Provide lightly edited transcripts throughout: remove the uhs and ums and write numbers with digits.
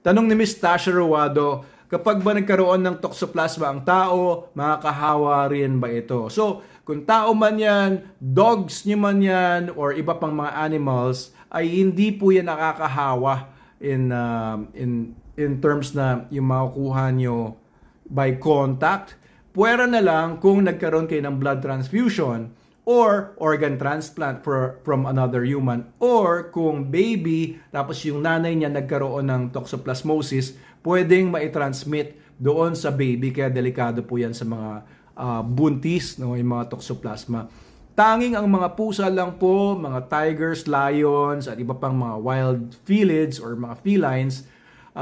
Tanong ni Miss Tasha Ruado, kapag ba nagkaroon ng toxoplasma ang tao, makakahawa rin ba ito? So, kung tao man yan, dogs nyo man yan, or iba pang mga animals, ay hindi po yan nakakahawa in terms na yung makukuha nyo by contact. Puwera na lang kung nagkaroon kayo ng blood transfusion or organ transplant from another human, or kung baby tapos yung nanay niya nagkaroon ng toxoplasmosis, pwedeng mai-transmit doon sa baby, kaya delikado po yan sa mga buntis, no, yung mga toxoplasma. Tanging ang mga pusa lang po, mga tigers, lions at iba pang mga wild felids or mga felines,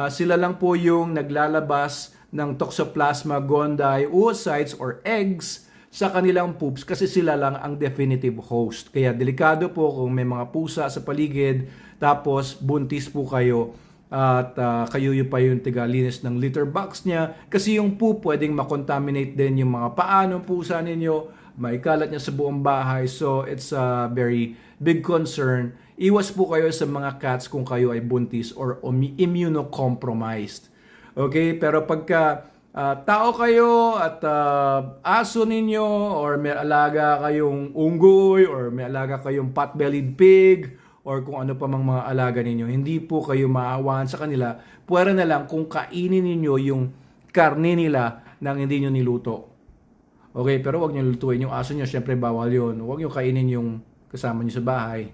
sila lang po yung naglalabas ng Toxoplasma gondii oocytes or eggs sa kanilang poops, kasi sila lang ang definitive host. Kaya delikado po kung may mga pusa sa paligid tapos buntis po kayo at kayo yung pa yung tigalinis ng litter box niya, kasi yung poop pwedeng makontaminate din yung mga paa ng pusa ninyo, maikalat niya sa buong bahay. So it's a very big concern. Iwas po kayo sa mga cats kung kayo ay buntis or immunocompromised. Okay, pero pagka tao kayo at aso ninyo, or may alaga kayong unggoy, or may alaga kayong pot-bellied pig, or kung ano pa mang mga alaga ninyo, hindi po kayo maawaan sa kanila. Puwera na lang kung kainin ninyo yung karne nila nang hindi nyo niluto. Okay, pero wag nyo lutuin yung aso nyo, syempre bawal yun. Wag nyo kainin yung kasama nyo sa bahay.